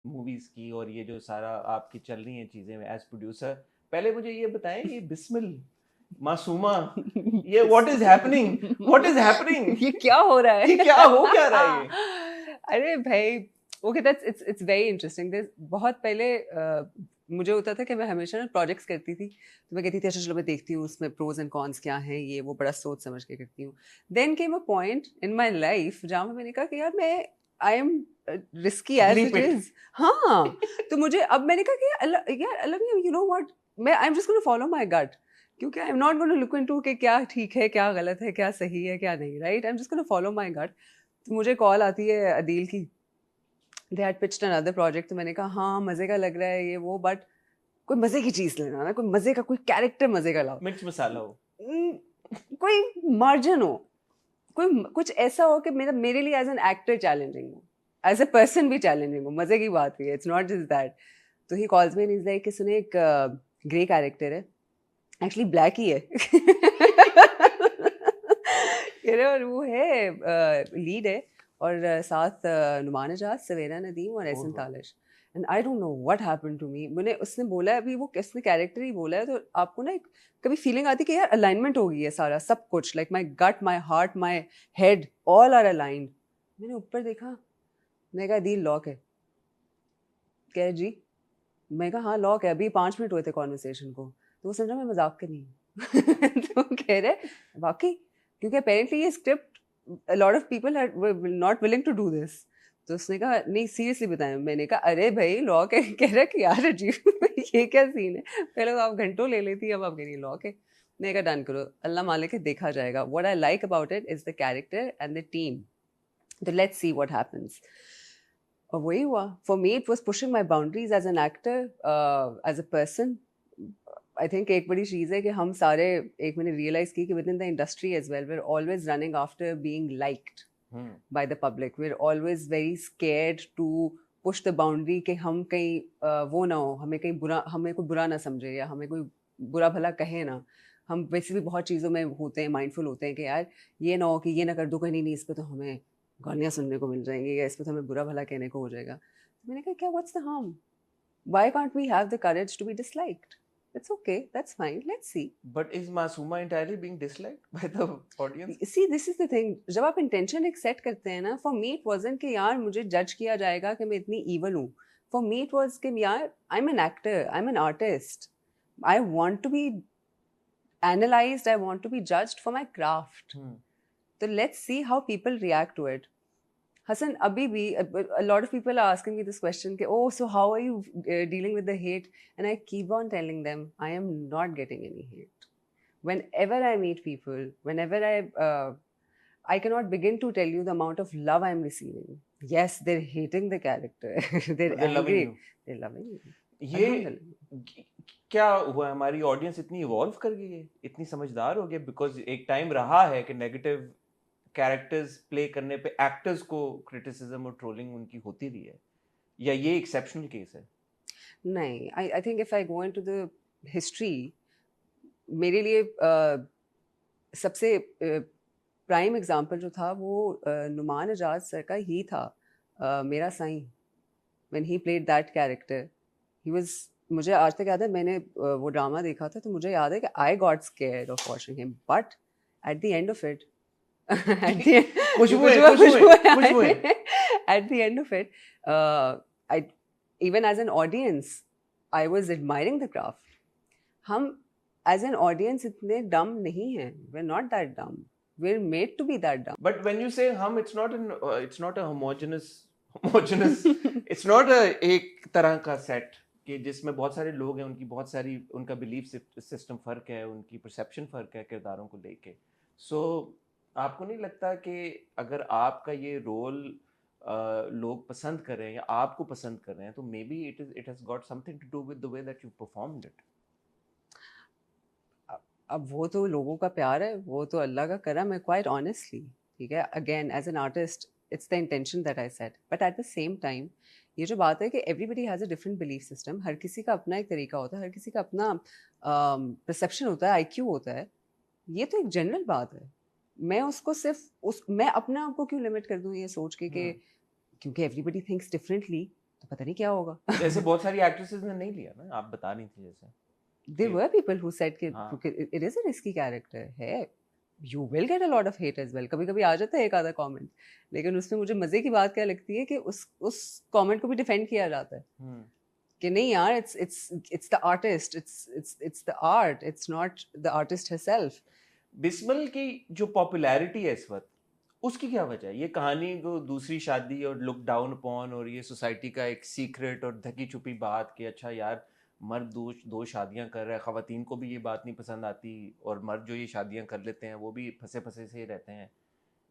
Movies की और ये जो सारा आपकी चल रही हैं चीजें एज प्रोड्यूसर, पहले मुझे ये बताएं, ये बिस्मिल मासूमा, ये व्हाट इज हैपनिंग ये क्या हो रहा है? ये क्या हो क्या रहा है ये? अरे भाई, okay, that's it's very interesting. बहुत पहले मुझे होता था कि मैं हमेशा ना प्रोजेक्ट्स करती थी, तो मैं कहती थी अच्छा चलो मैं देखती हूँ उसमें प्रोज एंड कॉन्स क्या हैं, ये वो बड़ा सोच समझ के करती हूँ। Then came a point in my life जहाँ पे मैंने कहा कि यार मैं I am risky as leap it it. Is. हाँ, तो मुझे अब मैंने कहा कि यार अलग, यू नो व्हाट, मैं I am just gonna follow my gut, क्योंकि I am not gonna look into कि क्या ठीक है क्या गलत है क्या सही है क्या नहीं, right? I am just gonna follow my gut. तो मुझे कॉल आती है अदील की, they had pitched another project, तो मैंने कहा हाँ मज़े का लग रहा है ये वो, बट कोई मज़े की चीज़ लेना ना, कोई मज़े का, कोई कैरेक्टर मज़े का लाओ। मिर्च मसाला हो। उम, कोई मार्जिन हो, कोई कुछ ऐसा हो कि मेरे लिए एज एन एक्टर चैलेंजिंग हो, एज अ पर्सन भी चैलेंजिंग हो, मज़े की बात भी है, इट्स नॉट जस्ट दैट। तो he calls me and is like कि सुने एक ग्रे कैरेक्टर है, एक्चुअली ब्लैक ही है you know, और वो है लीड है, और साथ नुमान एजाज, सवेरा नदीम और एहसन ओहो। Talish. And I don't know what happened to me, मैंने उसने बोला है, अभी वो किसने कैरेक्टर ही बोला है, तो आपको ना एक कभी फीलिंग आती है कि यार अलाइनमेंट हो गई है सारा सब कुछ, like my gut, my heart, my head, all are aligned. मैंने ऊपर देखा, मैंने कहा दिल लॉक है। कह रहे जी, मैं कहा हाँ लॉक है, अभी 5 मिनट हुए थे कॉन्वर्सेशन को। तो वो समझा मैं मजाक कर रही हूँ तो कह रहे वाकई, क्योंकि अपेरेंटली ये script a lot of people are were not willing to do this। तो उसने कहा नहीं सीरियसली बताया। मैंने कहा अरे भाई लॉक है। कह रहा कि यार अजीब ये क्या सीन है, पहले तो आप घंटों ले लेती, अब आप कह रही लॉक है। मैंने कहा डन करो, अल्लाह मालिक है देखा जाएगा। What I like about it is the character and the team, तो लेट्स सी व्हाट हैपेंस। और वही हुआ। For me it was pushing my boundaries as an actor, as a person. I think एक बड़ी चीज़ है कि हम सारे, एक मैंने रियलाइज की कि within the industry as well we are always running after being liked by the public, we're always very scared to push the boundary कि हम कहीं वो ना हो, हमें कहीं बुरा, हमें कोई बुरा ना समझे या हमें कोई बुरा भला कहे ना। हम वैसे भी बहुत चीज़ों में होते हैं, माइंडफुल होते हैं कि यार ये ना हो कि ये ना कर दो कहीं, नहीं इस पे तो हमें गालियाँ सुनने को मिल जाएंगी या इस पे तो हमें बुरा भला कहने को हो जाएगा। तो मैंने कहा क्या what's the harm, why can't we have the courage to be disliked? It's okay, that's fine, let's see. But is Masuma entirely being disliked by the audience? See this is the thing, जब आप intention एक set करते हैं ना, for me it wasn't कि यार मुझे जज किया जाएगा कि मैं इतनी ईवल हूँ। फॉर मी इट वाज कि यार I am an actor, I am an artist, I want to be analysed, I want to be judged for my craft. तो let's see how people react to it. Hassan, abhi bhi, a lot of people are asking me this question, ke, oh, so how are you dealing with the hate? And I keep on telling them, I am not getting any hate. Whenever I meet people, whenever I cannot begin to tell you the amount of love I'm receiving. Yes, they're hating the character. They're But they're loving angry. you. They're loving me. ये Alhamdulillah. क्या हुआ, हमारी audience इतनी evolve कर गई है, इतनी समझदार हो गई? बिकॉज एक टाइम रहा है कि नेगेटिव कैरेक्टर्स प्ले करने पे एक्टर्स को क्रिटिसिज्म और ट्रोलिंग उनकी होती रही है, या ये एक्सेप्शनल केस है? नहीं, I think if I go into the history, मेरे लिए सबसे प्राइम एग्जाम्पल जो था वो नुमान एजाज सर का ही था, मेरा Sai. When he played that character, he was, मुझे आज तक याद है, मैंने वो ड्रामा देखा था तो मुझे याद है कि I got scared of watching him, but at the end of it at the खुशबू है, खुशबू खुशबू है, खुशबू खुशबू है। At the end of it, I, even as an audience, I was admiring the craft. हम एज एन ऑडियंस इतने डम नहीं हैं, we are not that dumb, we are made to be that dumb. But when you say हम, it's not a homogeneous, it's not अ एक तरह का set कि जिसमें बहुत सारे लोग हैं, उनकी बहुत सारी, उनका बिलीफ सिस्टम फर्क है, उनकी परसेप्शन फर्क है किरदारों को लेके। सो आपको नहीं लगता कि अगर आपका ये रोल लोग पसंद कर रहे हैं या आपको पसंद कर रहे हैं, तो maybe it has got something to do with the way that you performed it? अब वो तो लोगों का प्यार है, वो तो अल्लाह का करम है, क्वाइट ऑनेस्टली। ठीक है, again as an artist it's the intention that I set, but at the same time ये जो बात है कि everybody has a different belief system, हर किसी का अपना एक तरीका होता है, हर किसी का अपना परसेप्शन होता है, आईक्यू होता है। ये तो एक जनरल बात है। मैं उसको सिर्फ मैं अपने आप को क्यों लिमिट कर दूँ ये सोच के कि क्योंकि एवरीबडी थिंक्स डिफरेंटली, तो पता नहीं क्या होगा. जैसे बहुत सारी एक्ट्रेसेस ने नहीं लिया ना, आप बता रही थी जैसे There were people who said कि हाँ. it is a risky character है. You will get a lot of hate as well. कभी कभी आ जाता है एक आधा कमेंट, लेकिन उसमें मुझे मजे की बात क्या लगती है कि उस कमेंट को भी डिफेंड किया जाता है कि नहीं यार, it's the artist, it's the art, it's not the artist herself. Bismil की जो पॉपुलैरिटी है इस वक्त, उसकी क्या वजह है? ये कहानी को दूसरी शादी और लुक डाउन अपॉन और ये सोसाइटी का एक सीक्रेट और ढकी छुपी बात कि अच्छा यार मर्द दो शादियां कर रहा है, खवातीन को भी ये बात नहीं पसंद आती और मर्द जो ये शादियां कर लेते हैं वो भी फंसे फंसे से रहते हैं,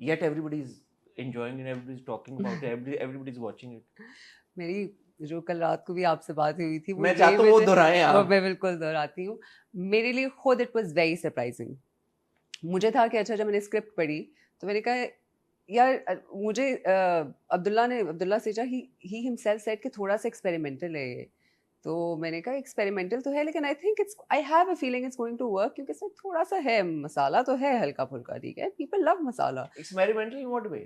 yet everybody is enjoying and everybody is talking about it, everybody is watching it. मेरी जो कल रात को भी आपसे बात हुई थी, मैं चाहता हूँ वो दोहराएं आप. मैं बिल्कुल दोहराती हूँ. मेरे लिए खुद इट वाज वेरी सरप्राइजिंग. मुझे था कि अच्छा, जब मैंने स्क्रिप्ट पढ़ी तो मैंने कहा यार मुझे अब्दुल्ला सेजा ही हिमसेल्फ सेड कि थोड़ा सा एक्सपेरिमेंटल है ये. तो मैंने कहा एक्सपेरिमेंटल तो है, लेकिन I have a feeling it's going to work, क्योंकि इसमें थोड़ा सा है, मसाला तो है हल्का फुल्का, ठीक है, people love masala. Experimental in what way?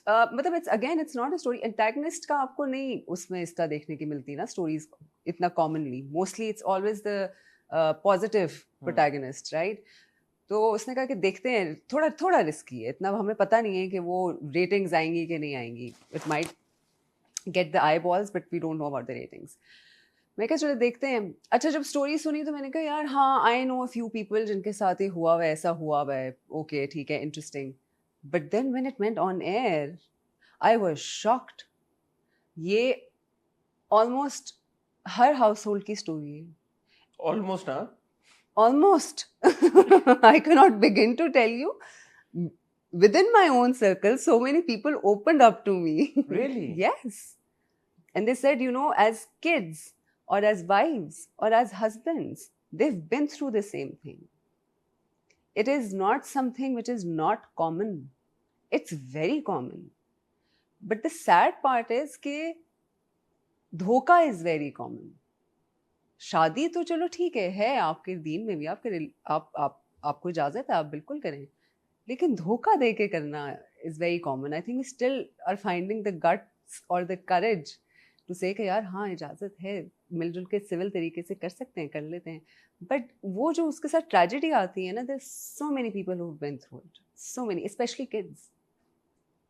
मतलब it's not a story. Antagonist का आपको नहीं उसमें इस तरह देखने की मिलती ना स्टोरीज इतना commonly. Mostly it's always the positive protagonist, right? तो उसने कहा कि देखते हैं, थोड़ा थोड़ा रिस्की है, इतना हमें पता नहीं है कि वो रेटिंग्स आएंगी कि नहीं आएंगी. It might get the eyeballs but we don't know about the ratings. मैं कहा चलो देखते हैं. अच्छा, जब स्टोरी सुनी तो मैंने कहा यार हाँ, I know a few people जिनके साथ ही हुआ हुआ है, ऐसा हुआ हुआ है, ओके ठीक है, interesting. But then when it went on air I was shocked. ये ऑलमोस्ट हर हाउस होल्ड की स्टोरी है. ऑलमोस्ट हाँ. Almost. I cannot begin to tell you. Within my own circle, so many people opened up to me. Really? Yes. And they said, you know, as kids or as wives or as husbands, they've been through the same thing. It is not something which is not common. It's very common. But the sad part is that धोखा is very common. शादी तो चलो ठीक है आपके दीन में भी, आपको इजाजत है, आप बिल्कुल करें, लेकिन धोखा दे के करना is very common. I think we still are finding the guts और द करेज टू से कि यार हाँ इजाजत है, मिलजुल के सिविल तरीके से कर सकते हैं, कर लेते हैं. बट वो जो उसके साथ ट्रेजेडी आती है ना, there so many people who have been through it, so many, especially kids.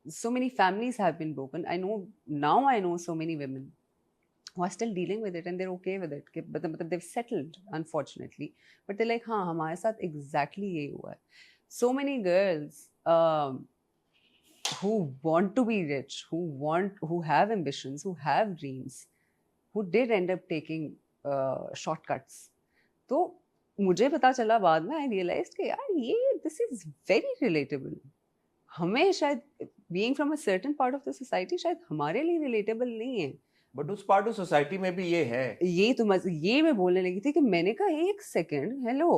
So many families have been broken. I know so many women who are still dealing with it and they're okay with it. But they've settled, unfortunately. But they're like, हाँ हमारे साथ exactly ये हुआ है. So many girls who want to be rich, who have ambitions, who have dreams, who did end up taking shortcuts. तो मुझे पता चला बाद में, I realized कि यार ये this is very relatable. हमें शायद being from a certain part of the society शायद हमारे लिए relatable नहीं है. बट उस पार्ट ऑफ सोसाइटी में भी ये है. ये मैं बोलने लगी थी कि मैंने कहा एक second, hello.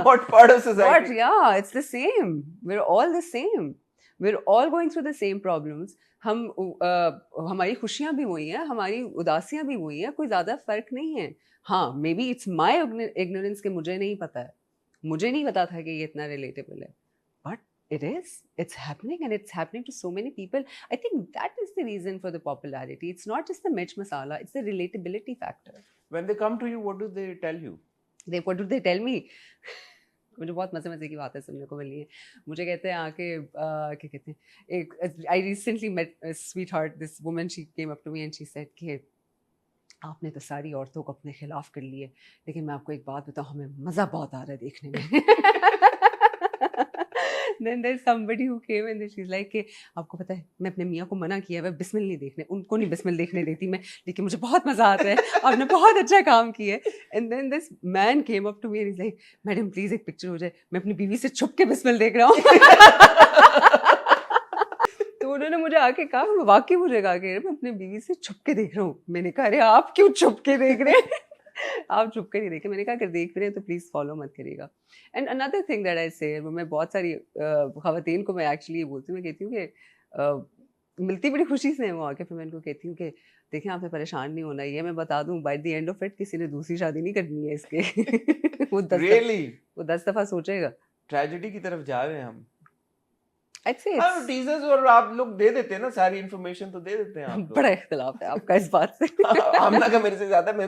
What part of society? But yeah, it's the same. We're all the same. We're all going through the same problems. हमारी खुशियाँ भी वही हैं, हमारी उदासियाँ भी वही हैं, कोई ज़्यादा फर्क नहीं है. हाँ, may be it's my ignorance कि मुझे नहीं पता है, मुझे नहीं पता था कि ये इतना रिलेटेबल है. It is. It's happening, and it's happening to so many people. I think that is the reason for the popularity. It's not just the mirch masala, it's the relatability factor. When they come to you, what do they tell you? What do they tell me? मुझे बहुत मज़े की बातें सुनने को मिली है. मुझे कहते हैं आके क्या कहते हैं, I recently met a sweetheart, this woman, she came up to me and she said कि आपने तो सारी औरतों को अपने खिलाफ कर लिए, लेकिन मैं आपको एक बात बताऊँ, हमें मज़ा बहुत आ रहा है देखने में. Then there's somebody who came and she's like कि आपको पता है मैं अपने मियाँ को मना किया है बिस्मिल नहीं देखने, उनको नहीं बिस्मिल देखने देती मैं, लेकिन मुझे बहुत मज़ा आता है, आपने बहुत अच्छा काम किया है. And then this man came up to me and he's like, madam please एक पिक्चर हो जाए, मैं अपनी बीवी से छुप के बिस्मिल देख रहा हूँ. तो उन्होंने मुझे आके कहा, वाकई मुझे कहा कि मैं अपनी बीवी से छुप के देख रहा हूँ. मैंने कहा अरे आप क्यों छुप के देख रहे हैं? आप छुप कर ही देखें. मैंने कहा अगर देख रहे हैं तो प्लीज़ फॉलो मत करिएगा. And another thing that I से, मैं बहुत सारी ख़वातीन को मैं एक्चुअली ये बोलती हूँ, मैं कहती हूँ कि मिलती बड़ी खुशी से हैं वो आके, फिर मैं उनको कहती हूँ कि देखें आपने परेशान नहीं होना, ये मैं बता दूँ by the end of it किसी ने दूसरी शादी नहीं करनी है इसके. वो 10 दफ़ा सोचेगा. ट्रेजेडी की तरफ जा रहे हैं हम. I'd say हाँ it's टीजर्स और आप लोग दे देते हैं ना, सारी इन्फॉर्मेशन तो दे देते हैं आप लोग। बड़ा इख्तिलाफ है आपका इस बात से आमना का मेरे से ज्यादा, मैं